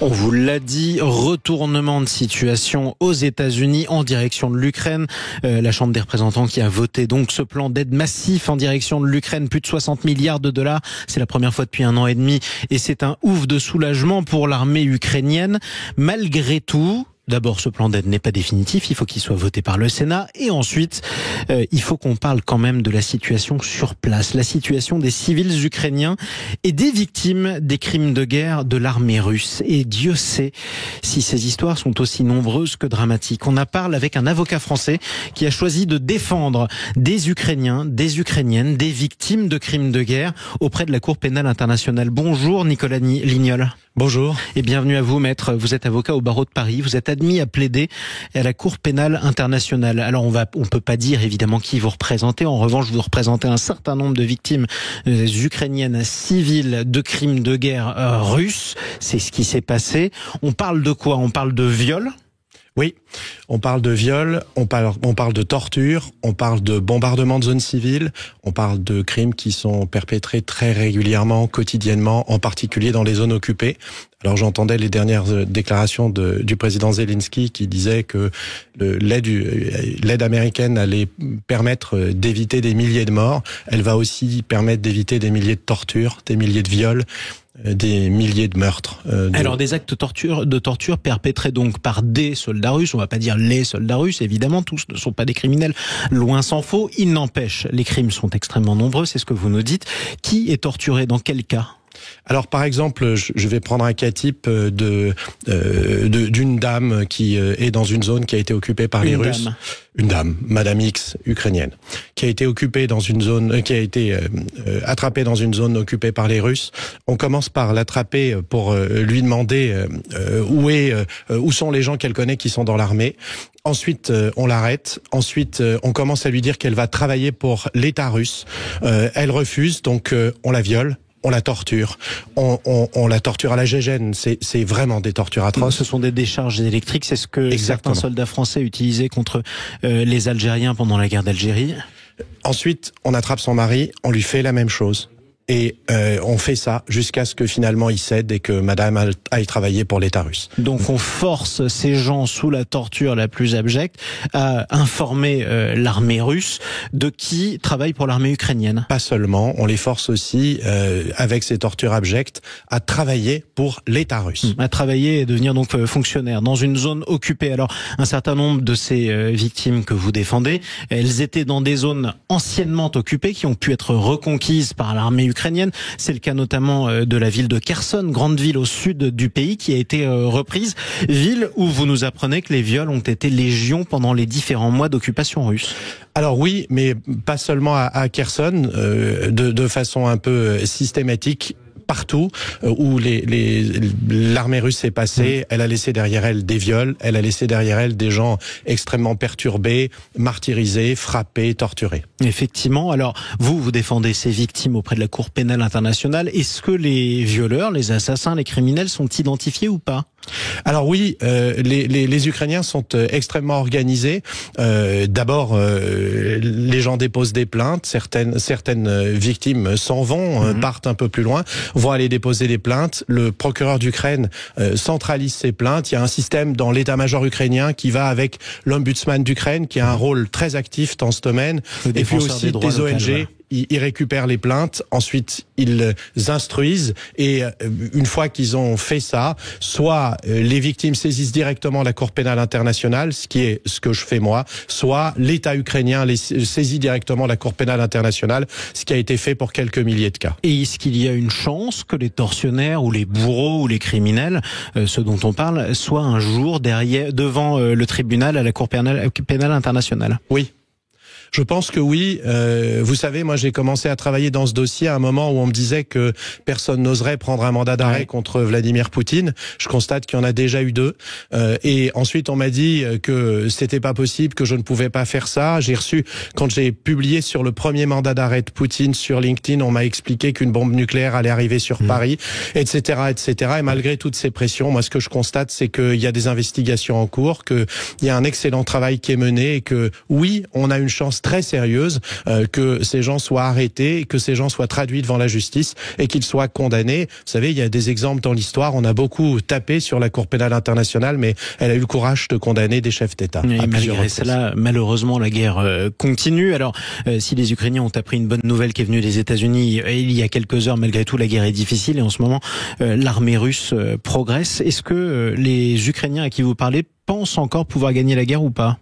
On vous l'a dit, retournement de situation aux États-Unis en direction de l'Ukraine. La Chambre des représentants qui a voté donc ce plan d'aide massif en direction de l'Ukraine, plus de 60 milliards de dollars. C'est la première fois depuis 1 an et demi et c'est un ouf de soulagement pour l'armée ukrainienne. Malgré tout, d'abord, ce plan d'aide n'est pas définitif, il faut qu'il soit voté par le Sénat. Et ensuite, il faut qu'on parle quand même de la situation sur place, la situation des civils ukrainiens et des victimes des crimes de guerre de l'armée russe. Et Dieu sait si ces histoires sont aussi nombreuses que dramatiques. On en parle avec un avocat français qui a choisi de défendre des Ukrainiens, des Ukrainiennes, des victimes de crimes de guerre auprès de la Cour pénale internationale. Bonjour Nicolas Lignol. Bonjour. Et bienvenue à vous, maître. Vous êtes avocat au barreau de Paris. Vous êtes admis à plaider à la Cour pénale internationale. Alors, on peut pas dire évidemment qui vous représentez. En revanche, vous représentez un certain nombre de victimes ukrainiennes civiles de crimes de guerre russes. C'est ce qui s'est passé. On parle de quoi? On parle de viol? Oui, on parle de viol, on parle de torture, on parle de bombardement de zones civiles, on parle de crimes qui sont perpétrés très régulièrement, quotidiennement, en particulier dans les zones occupées. Alors j'entendais les dernières déclarations du président Zelensky qui disait que l'aide américaine allait permettre d'éviter des milliers de morts. Elle va aussi permettre d'éviter des milliers de tortures, des milliers de viols, des milliers de meurtres. Alors des actes de torture perpétrés donc par des soldats russes, on va pas dire les soldats russes, évidemment, tous ne sont pas des criminels, loin s'en faut. Il n'empêche, les crimes sont extrêmement nombreux, c'est ce que vous nous dites. Qui est torturé, dans quel cas ? Alors par exemple, je vais prendre un cas type d'une dame qui est dans une zone qui a été occupée par les Russes. Une dame, Madame X, ukrainienne, qui a été occupée dans une zone, qui a été attrapée dans une zone occupée par les Russes. On commence par l'attraper pour lui demander où sont les gens qu'elle connaît qui sont dans l'armée. Ensuite, on l'arrête. Ensuite, on commence à lui dire qu'elle va travailler pour l'État russe. Elle refuse, donc on la viole. On la torture, on la torture à la gégène, c'est vraiment des tortures atroces. Ce sont des décharges électriques, c'est ce que certains soldats français utilisaient contre les Algériens pendant la guerre d'Algérie. Ensuite, on attrape son mari, on lui fait la même chose. Et on fait ça jusqu'à ce que finalement il cède et que madame aille travailler pour l'État russe. Donc on force ces gens sous la torture la plus abjecte à informer l'armée russe de qui travaille pour l'armée ukrainienne. Pas seulement, on les force aussi, avec ces tortures abjectes, à travailler pour l'État russe. À travailler et devenir donc fonctionnaire dans une zone occupée. Alors un certain nombre de ces victimes que vous défendez, elles étaient dans des zones anciennement occupées qui ont pu être reconquises par l'armée ukrainienne. C'est le cas notamment de la ville de Kherson, grande ville au sud du pays qui a été reprise. Ville où vous nous apprenez que les viols ont été légion pendant les différents mois d'occupation russe. Alors oui, mais pas seulement à Kherson, de façon un peu systématique. Partout où l'armée russe est passée, elle a laissé derrière elle des viols, elle a laissé derrière elle des gens extrêmement perturbés, martyrisés, frappés, torturés. Effectivement. Alors, vous défendez ces victimes auprès de la Cour pénale internationale. Est-ce que les violeurs, les assassins, les criminels sont identifiés ou pas ? Alors oui, les Ukrainiens sont extrêmement organisés. D'abord, les gens déposent des plaintes. Certaines victimes s'en vont, partent un peu plus loin, vont aller déposer des plaintes. Le procureur d'Ukraine centralise ces plaintes. Il y a un système dans l'état-major ukrainien qui va avec l'ombudsman d'Ukraine, qui a un rôle très actif dans ce domaine. Et puis aussi des ONG. Voilà. Ils récupèrent les plaintes, ensuite ils instruisent et une fois qu'ils ont fait ça, soit les victimes saisissent directement la Cour pénale internationale, ce qui est ce que je fais moi, soit l'État ukrainien saisit directement la Cour pénale internationale, ce qui a été fait pour quelques milliers de cas. Et est-ce qu'il y a une chance que les tortionnaires ou les bourreaux ou les criminels, ceux dont on parle, soient un jour devant le tribunal à la Cour pénale internationale ? Oui. Je pense que oui. Vous savez, moi j'ai commencé à travailler dans ce dossier à un moment où on me disait que personne n'oserait prendre un mandat d'arrêt contre Vladimir Poutine. Je constate qu'il y en a déjà eu 2. Et ensuite on m'a dit que c'était pas possible, que je ne pouvais pas faire ça. J'ai reçu, quand j'ai publié sur le premier mandat d'arrêt de Poutine sur LinkedIn, on m'a expliqué qu'une bombe nucléaire allait arriver sur Paris, etc., etc. Et malgré toutes ces pressions, moi ce que je constate, c'est qu'il y a des investigations en cours, qu'il y a un excellent travail qui est mené et que oui, on a une chance très sérieuse, que ces gens soient arrêtés, que ces gens soient traduits devant la justice et qu'ils soient condamnés. Vous savez, il y a des exemples dans l'histoire. On a beaucoup tapé sur la Cour pénale internationale, mais elle a eu le courage de condamner des chefs d'État. Et malgré cela, malheureusement, la guerre continue. Alors, si les Ukrainiens ont appris une bonne nouvelle qui est venue des États-Unis il y a quelques heures, malgré tout, la guerre est difficile et en ce moment, l'armée russe progresse. Est-ce que les Ukrainiens à qui vous parlez pensent encore pouvoir gagner la guerre ou pas ?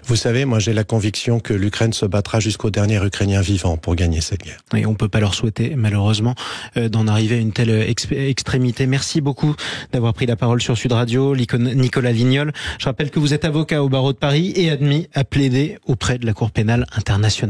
Vous savez, moi j'ai la conviction que l'Ukraine se battra jusqu'au dernier Ukrainien vivant pour gagner cette guerre. Et on peut pas leur souhaiter, malheureusement, d'en arriver à une telle extrémité. Merci beaucoup d'avoir pris la parole sur Sud Radio, Nicolas Lignol. Je rappelle que vous êtes avocat au barreau de Paris et admis à plaider auprès de la Cour pénale internationale.